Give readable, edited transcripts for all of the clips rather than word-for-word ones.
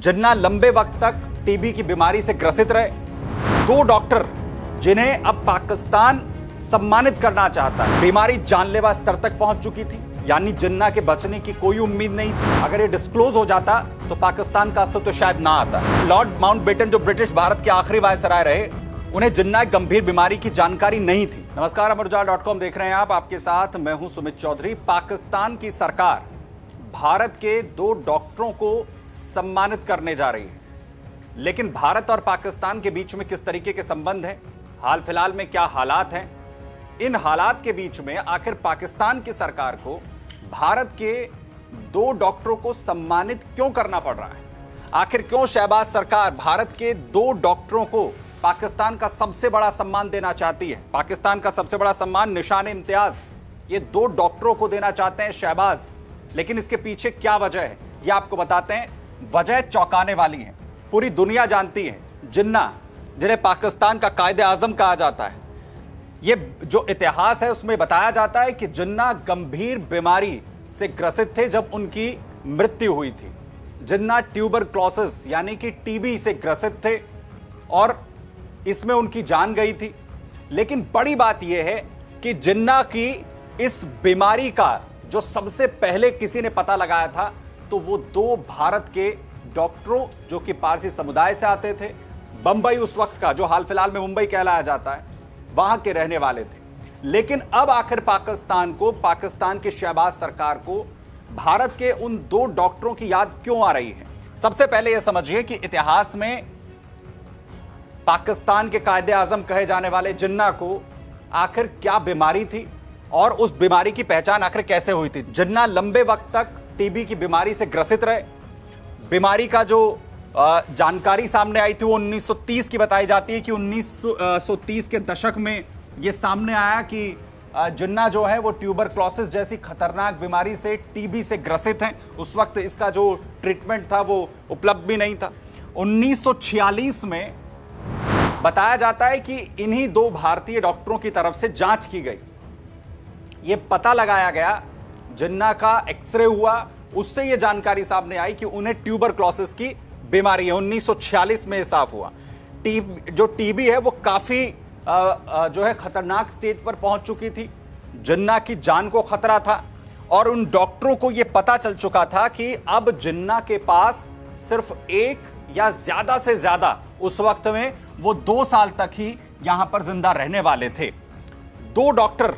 जिन्ना लंबे वक्त तक टीबी की बीमारी से ग्रसित रहे। दो डॉक्टर जिन्हें अब पाकिस्तान सम्मानित करना चाहता है। बीमारी जानलेवा स्तर तक पहुंच चुकी थी, यानी जिन्ना के बचने की कोई उम्मीद नहीं थी। अगर ये डिस्क्लोज हो जाता तो पाकिस्तान का अस्तित्व तो शायद ना आता। लॉर्ड माउंटबेटन जो ब्रिटिश भारत के आखिरी वायसराय रहे, उन्हें जिन्ना एक गंभीर बीमारी की जानकारी नहीं थी। नमस्कार, अमरउजाला.com देख रहे हैं आप। आपके साथ मैं हूं सुमित चौधरी। पाकिस्तान की सरकार भारत के दो डॉक्टरों को सम्मानित करने जा रही है, लेकिन भारत और पाकिस्तान के बीच में किस तरीके के संबंध हैं, हाल फिलहाल में क्या हालात हैं, इन हालात के बीच में आखिर पाकिस्तान की सरकार को भारत के दो डॉक्टरों को सम्मानित क्यों करना पड़ रहा है? आखिर क्यों शहबाज सरकार भारत के दो डॉक्टरों को पाकिस्तान का सबसे बड़ा सम्मान देना चाहती है? पाकिस्तान का सबसे बड़ा सम्मान निशान इम्तियाज ये दो डॉक्टरों को देना चाहते हैं शहबाज, लेकिन इसके पीछे क्या वजह है ये आपको बताते हैं। वजह चौंकाने वाली है, पूरी दुनिया जानती है। जिन्ना, जिन्हें पाकिस्तान का कायदे आजम कहा जाता है, ये जो इतिहास है उसमें बताया जाता है कि जिन्ना गंभीर बीमारी से ग्रसित थे जब उनकी मृत्यु हुई थी। जिन्ना ट्यूबरक्लोसिस यानी कि टीबी से ग्रसित थे और इसमें उनकी जान गई थी। लेकिन बड़ी बात यह है कि जिन्ना की इस बीमारी का जो सबसे पहले किसी ने पता लगाया था, तो वो दो भारत के डॉक्टरों जो कि पारसी समुदाय से आते थे, बंबई उस वक्त का जो हाल फिलहाल में मुंबई कहलाया जाता है, वहां के रहने वाले थे। लेकिन अब आखिर पाकिस्तान को, पाकिस्तान की शहबाज सरकार को भारत के उन दो डॉक्टरों की याद क्यों आ रही है? सबसे पहले यह समझिए कि इतिहास में पाकिस्तान के कायदे आजम कहे जाने वाले जिन्ना को आखिर क्या बीमारी थी और उस बीमारी की पहचान आखिर कैसे हुई थी। जिन्ना लंबे वक्त तक टीबी की बीमारी से ग्रसित रहे। बीमारी का जो जानकारी सामने आई थी वो 1930 की बताई जाती है कि 1930 के दशक में ये सामने आया कि जिन्ना जो है वो ट्यूबरक्लोसिस जैसी खतरनाक बीमारी से, टीबी से ग्रसित हैं। उस वक्त इसका जो ट्रीटमेंट था वो उपलब्ध भी नहीं था। 1946 में बताया जाता है कि इन्हीं दो भारतीय डॉक्टरों की तरफ से जांच की गई। ये पता लगाया गया, जिन्ना का एक्सरे हुआ, उससे ये जानकारी सामने आई कि उन्हें ट्यूबरक्लोसिस की बीमारी है। 1946 में साफ हुआ। जो टीबी है वो काफी जो है खतरनाक स्टेज पर पहुंच चुकी थी। जिन्ना की जान को खतरा था और उन डॉक्टरों को यह पता चल चुका था कि अब जिन्ना के पास सिर्फ एक या ज्यादा से ज्यादा उस वक्त में वो 2 साल तक ही यहां पर जिंदा रहने वाले थे। दो डॉक्टर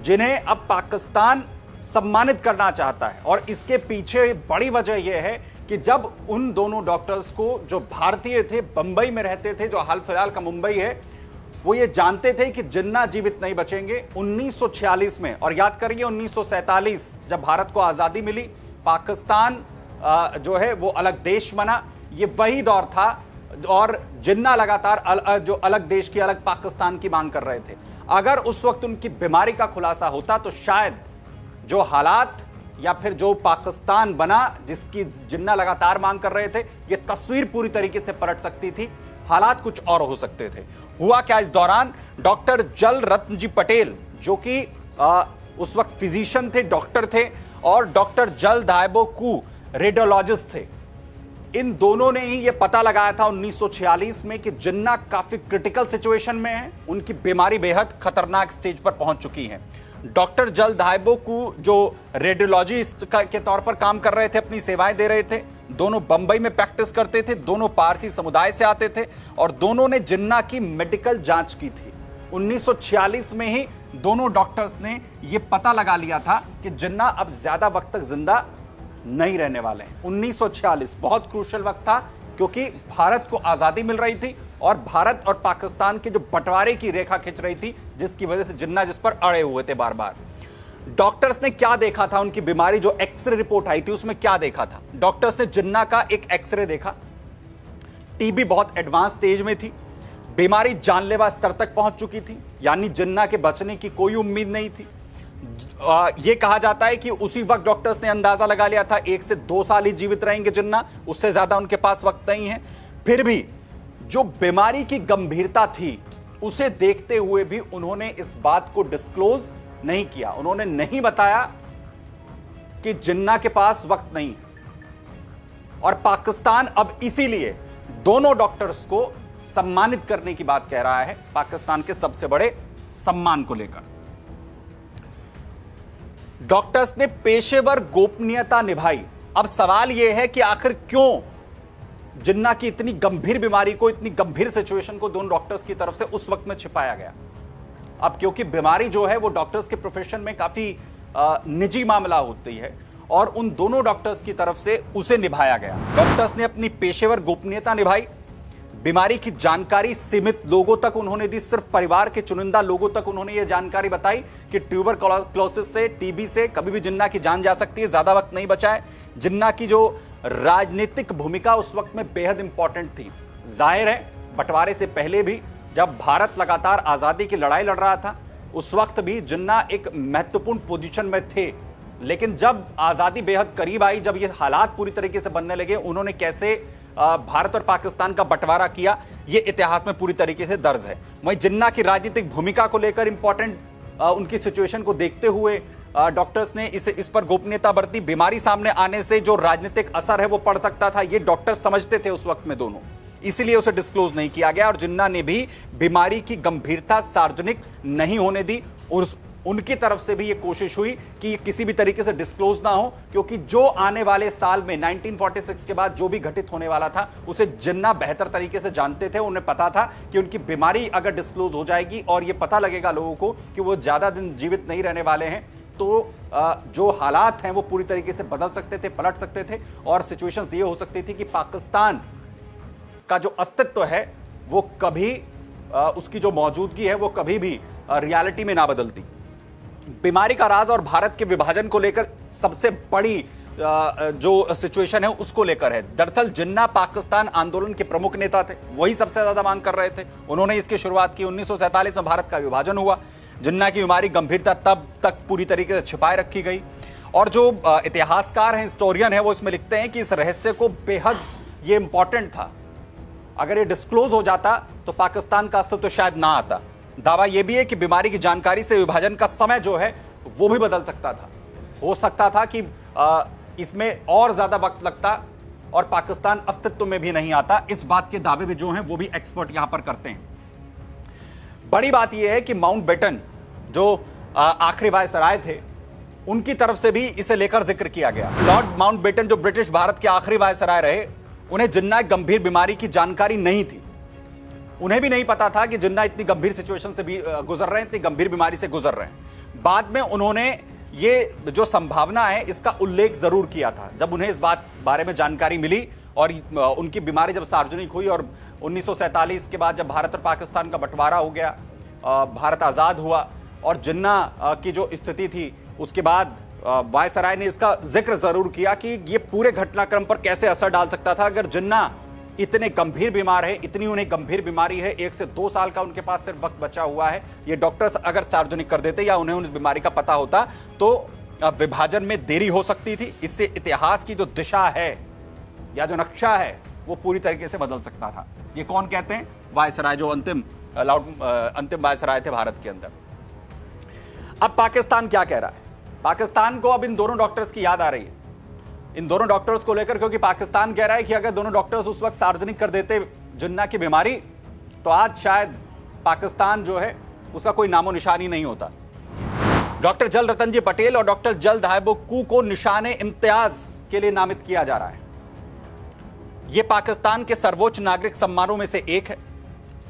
जिन्हें अब पाकिस्तान सम्मानित करना चाहता है, और इसके पीछे बड़ी वजह यह है कि जब उन दोनों डॉक्टर्स को, जो भारतीय थे, बंबई में रहते थे, जो हाल फिलहाल का मुंबई है, वो ये जानते थे कि जिन्ना जीवित नहीं बचेंगे। 1946 में, और याद करिए 1947 जब भारत को आजादी मिली, पाकिस्तान जो है वो अलग देश बना, ये वही दौर था और जिन्ना लगातार जो अलग देश की, अलग पाकिस्तान की मांग कर रहे थे। अगर उस वक्त उनकी बीमारी का खुलासा होता तो शायद जो हालात या फिर जो पाकिस्तान बना जिसकी जिन्ना लगातार मांग कर रहे थे, ये तस्वीर पूरी तरीके से पलट सकती थी। हालात कुछ और हो सकते थे। हुआ क्या इस दौरान? डॉक्टर जल रत्न जी पटेल, जो कि उस वक्त फिजिशियन थे, डॉक्टर थे, और डॉक्टर जल दायबो कू रेडियोलॉजिस्ट थे। इन दोनों ने ही यह पता लगाया था 1946 में कि जिन्ना काफी क्रिटिकल सिचुएशन में है, उनकी बीमारी बेहद खतरनाक स्टेज पर पहुंच चुकी है। डॉक्टर जल दायबो को जो रेडियोलॉजिस्ट के तौर पर काम कर रहे थे, अपनी सेवाएं दे रहे थे, दोनों बंबई में प्रैक्टिस करते थे, दोनों पारसी समुदाय से आते थे और दोनों ने जिन्ना की मेडिकल जांच की थी। 1946 में ही दोनों डॉक्टर्स ने यह पता लगा लिया था कि जिन्ना अब ज्यादा वक्त तक जिंदा नहीं रहने वाले हैं। 1946 बहुत क्रूशियल वक्त था, क्योंकि भारत को आजादी मिल रही थी और भारत और पाकिस्तान के जो बंटवारे की रेखा खिंच रही थी, जिसकी वजह से जिन्ना जिस पर अड़े हुए थे बार बार। डॉक्टर्स ने क्या देखा था? उनकी बीमारी जो एक्सरे रिपोर्ट आई थी उसमें क्या देखा था? डॉक्टर्स ने जिन्ना का एक एक्सरे देखा। टीबी बहुत एडवांस स्टेज में थी, बीमारी जानलेवा स्तर तक पहुंच चुकी थी, यानी जिन्ना के बचने की कोई उम्मीद नहीं थी। यह कहा जाता है कि उसी वक्त डॉक्टर्स ने अंदाजा लगा लिया था 1 से 2 साल ही जीवित रहेंगे जिन्ना, उससे ज्यादा उनके पास वक्त नहीं है। फिर भी जो बीमारी की गंभीरता थी उसे देखते हुए भी उन्होंने इस बात को डिस्क्लोज नहीं किया। उन्होंने नहीं बताया कि जिन्ना के पास वक्त नहीं है। और पाकिस्तान अब इसीलिए दोनों डॉक्टर्स को सम्मानित करने की बात कह रहा है, पाकिस्तान के सबसे बड़े सम्मान को लेकर। डॉक्टर्स ने पेशेवर गोपनीयता निभाई। अब सवाल यह है कि आखिर क्यों जिन्ना की इतनी गंभीर बीमारी को, इतनी गंभीर सिचुएशन को दोनों डॉक्टर्स की तरफ से उस वक्त में छिपाया गया। अब क्योंकि बीमारी जो है वो डॉक्टर्स के प्रोफेशन में काफी निजी मामला होती है और उन दोनों डॉक्टर्स की तरफ से उसे निभाया गया। डॉक्टर्स ने अपनी पेशेवर गोपनीयता निभाई, बीमारी की जानकारी सीमित लोगों तक उन्होंने दी, सिर्फ परिवार के चुनिंदा लोगों तक उन्होंने यह जानकारी बताई कि ट्यूबरक्लोसिस से, टीबी से कभी भी जिन्ना की जान जा सकती है। ज्यादा वक्त नहीं बचा है। जिन्ना की जो राजनीतिक भूमिका उस वक्त में बेहद इंपॉर्टेंट थी। जाहिर है बंटवारे से पहले भी जब भारत लगातार आजादी की लड़ाई लड़ रहा था, उस वक्त भी जिन्ना एक महत्वपूर्ण पोजीशन में थे। लेकिन जब आजादी बेहद करीब आई, जब ये हालात पूरी तरीके से बनने लगे, उन्होंने कैसे भारत और पाकिस्तान का बंटवारा किया, ये इतिहास में पूरी तरीके से दर्ज है। वहीं जिन्ना की राजनीतिक भूमिका को लेकर इंपॉर्टेंट उनकी सिचुएशन को देखते हुए डॉक्टर्स ने इस पर गोपनीयता बरती। बीमारी सामने आने से जो राजनीतिक असर है वो पड़ सकता था, ये डॉक्टर्स समझते थे उस वक्त में दोनों, इसीलिए उसे डिस्क्लोज नहीं किया गया। और जिन्ना ने भी बीमारी की गंभीरता सार्वजनिक नहीं होने दी। उनकी तरफ से भी यह कोशिश हुई कि ये किसी भी तरीके से डिस्क्लोज ना हो, क्योंकि जो आने वाले साल में 1946 के बाद जो भी घटित होने वाला था उसे जिन्ना बेहतर तरीके से जानते थे। उन्हें पता था कि उनकी बीमारी अगर डिस्क्लोज हो जाएगी और ये पता लगेगा लोगों को कि वो ज्यादा दिन जीवित नहीं रहने वाले हैं, तो जो हालात हैं वो पूरी तरीके से बदल सकते थे, पलट सकते थे और सिचुएशंस ये हो सकती थी कि पाकिस्तान का जो अस्तित्व है वो कभी उसकी जो मौजूदगी है वो कभी भी रियलिटी में ना बदलती। बीमारी का राज और भारत के विभाजन को लेकर सबसे बड़ी जो सिचुएशन है उसको लेकर है। दरअसल जिन्ना पाकिस्तान आंदोलन के प्रमुख नेता थे, वही सबसे ज्यादा मांग कर रहे थे। उन्होंने इसकी शुरुआत की। 1947 में भारत का विभाजन हुआ। जिन्ना की बीमारी गंभीरता तब तक पूरी तरीके से छिपाए रखी गई और जो इतिहासकार हैं, हिस्टोरियन है, वो इसमें लिखते हैं कि इस रहस्य को बेहद ये इंपॉर्टेंट था। अगर ये डिस्क्लोज हो जाता तो पाकिस्तान का अस्तित्व शायद ना आता। दावा यह भी है कि बीमारी की जानकारी से विभाजन का समय जो है वो भी बदल सकता था। हो सकता था कि इसमें और ज्यादा वक्त लगता और पाकिस्तान अस्तित्व में भी नहीं आता। इस बात के दावे भी जो हैं वो भी एक्सपर्ट यहां पर करते हैं। बड़ी बात यह है कि माउंटबेटन जो आखिरी वायसराय थे, उनकी तरफ से भी इसे लेकर जिक्र किया गया। लॉर्ड माउंटबेटन जो ब्रिटिश भारत के आखिरी वायसराय रहे, उन्हें जिन्ना एक गंभीर बीमारी की जानकारी नहीं थी। उन्हें भी नहीं पता था कि जिन्ना इतनी गंभीर सिचुएशन से भी गुजर रहे हैं, इतनी गंभीर बीमारी से गुजर रहे हैं। बाद में उन्होंने ये जो संभावना है इसका उल्लेख जरूर किया था जब उन्हें इस बात बारे में जानकारी मिली और उनकी बीमारी जब सार्वजनिक हुई और 1947 के बाद जब भारत और पाकिस्तान का बंटवारा हो गया, भारत आजाद हुआ और जिन्ना की जो स्थिति थी, उसके बाद वायसराय ने इसका जिक्र जरूर किया कि ये पूरे घटनाक्रम पर कैसे असर डाल सकता था अगर जिन्ना इतने गंभीर बीमार है, इतनी उन्हें गंभीर बीमारी है, 1 से 2 साल का उनके पास सिर्फ वक्त बचा हुआ है। ये डॉक्टर्स अगर सार्वजनिक कर देते या उन्हें उस बीमारी का पता होता तो विभाजन में देरी हो सकती थी। इससे इतिहास की जो दिशा है या जो नक्शा है वो पूरी तरीके से बदल सकता था। ये कौन कहते हैं? वायसराय, जो अंतिम वायसराय थे भारत के अंदर। अब पाकिस्तान क्या कह रहा है? पाकिस्तान को अब इन दोनों डॉक्टर्स की याद आ रही है, इन दोनों डॉक्टर्स को लेकर, क्योंकि पाकिस्तान कह रहा है कि अगर दोनों डॉक्टर्स उस वक्त सार्वजनिक कर देते जिन्ना की बीमारी तो आज शायद पाकिस्तान जो है उसका कोई नामो निशानी नहीं होता। डॉक्टर जल रतन जी पटेल और डॉक्टर जल धायबो कू को निशाने इम्तियाज के लिए नामित किया जा रहा है। यह पाकिस्तान के सर्वोच्च नागरिक सम्मानों में से एक है।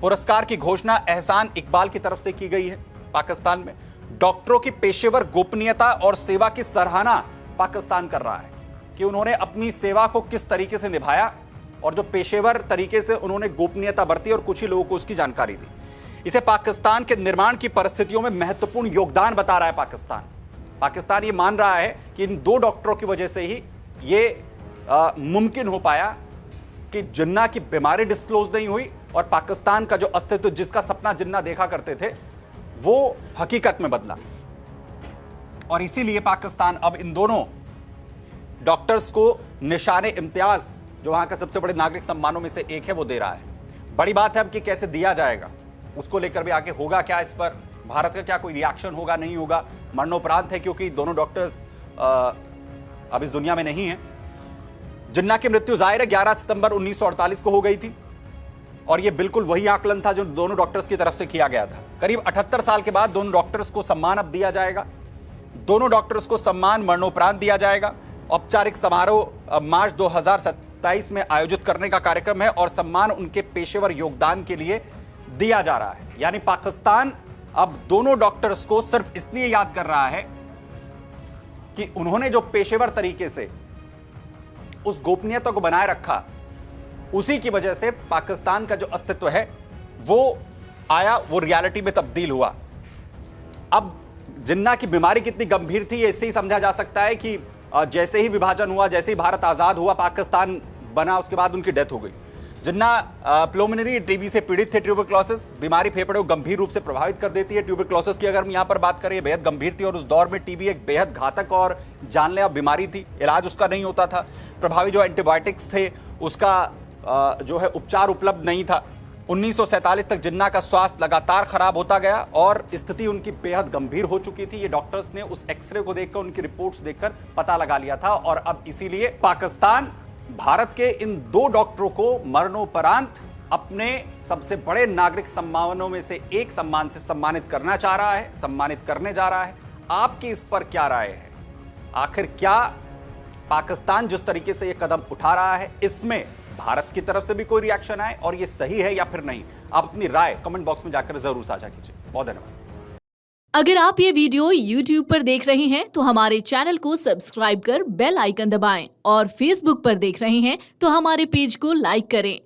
पुरस्कार की घोषणा एहसान इकबाल की तरफ से की गई है। पाकिस्तान में डॉक्टरों की पेशेवर गोपनीयता और सेवा की सराहना पाकिस्तान कर रहा है कि उन्होंने अपनी सेवा को किस तरीके से निभाया और जो पेशेवर तरीके से उन्होंने गोपनीयता बरती और कुछ ही लोगों को उसकी जानकारी दी। इसे पाकिस्तान के निर्माण की परिस्थितियों में महत्वपूर्ण योगदान बता रहा है पाकिस्तान ये मान रहा है कि इन 2 डॉक्टरों की वजह से ही ये मुमकिन हो पाया कि जिन्ना की बीमारी डिस्क्लोज नहीं हुई और पाकिस्तान का जो अस्तित्व, जिसका सपना जिन्ना देखा करते थे, वो हकीकत में बदला। और इसीलिए पाकिस्तान अब इन दोनों डॉक्टर्स को निशाने इम्तियाज, जो वहां का सबसे बड़े नागरिक सम्मानों में से एक है, वो दे रहा है। बड़ी बात है अब कि कैसे दिया जाएगा, उसको लेकर भी आगे होगा क्या, इस पर भारत का क्या कोई रिएक्शन होगा, नहीं होगा, मरणोपरांत है, क्योंकि दोनों डॉक्टर्स अब इस दुनिया में नहीं है। जिन्ना की मृत्यु जाहिर है 11 सितंबर 1948 को हो गई थी और यह बिल्कुल वही आकलन था जो दोनों डॉक्टर्स की तरफ से किया गया था। करीब 78 साल के बाद दोनों डॉक्टर्स को सम्मान अब दिया जाएगा। दोनों डॉक्टर्स को सम्मान मरणोपरांत दिया जाएगा। औपचारिक समारोह मार्च 2027 में आयोजित करने का कार्यक्रम है और सम्मान उनके पेशेवर योगदान के लिए दिया जा रहा है। यानी पाकिस्तान अब दोनों डॉक्टर्स को सिर्फ इसलिए याद कर रहा है कि उन्होंने जो पेशेवर तरीके से उस गोपनीयता को बनाए रखा, उसी की वजह से पाकिस्तान का जो अस्तित्व है वो आया, वो रियलिटी में तब्दील हुआ। अब जिन्ना की बीमारी कितनी गंभीर थी ये इससे ही समझा जा सकता है कि जैसे ही विभाजन हुआ, जैसे ही भारत आजाद हुआ, पाकिस्तान बना, उसके बाद उनकी डेथ हो गई। जिन्ना प्लुमिनरी टीबी से पीड़ित थे, ट्यूबरक्लोसिस बीमारी फेफड़े को गंभीर रूप से प्रभावित कर देती है। ट्यूबरक्लोसिस की अगर हम यहां पर बात करें, बेहद गंभीर थी और उस दौर में टीबी एक बेहद घातक और जानलेवा बीमारी थी। इलाज उसका नहीं होता था। प्रभावी जो एंटीबायोटिक्स थे उसका जो है उपचार उपलब्ध नहीं था। 1947 तक जिन्ना का स्वास्थ्य लगातार खराब होता गया और स्थिति उनकी बेहद गंभीर हो चुकी थी। ये डॉक्टर्स ने उस एक्सरे को देखकर, उनकी रिपोर्ट्स देखकर पता लगा लिया था और अब इसीलिए पाकिस्तान भारत के इन दो डॉक्टरों को मरणोपरांत अपने सबसे बड़े नागरिक सम्मानों में से एक सम्मान से सम्मानित करना चाह रहा है, सम्मानित करने जा रहा है। आपकी इस पर क्या राय है? आखिर क्या पाकिस्तान जिस तरीके से यह कदम उठा रहा है, इसमें भारत की तरफ से भी कोई रिएक्शन आए और ये सही है या फिर नहीं? आप अपनी राय कमेंट बॉक्स में जाकर जरूर साझा कीजिए। बहुत धन्यवाद। अगर आप ये वीडियो YouTube पर देख रहे हैं तो हमारे चैनल को सब्सक्राइब कर बेल आइकन दबाएं और Facebook पर देख रहे हैं तो हमारे पेज को लाइक करें।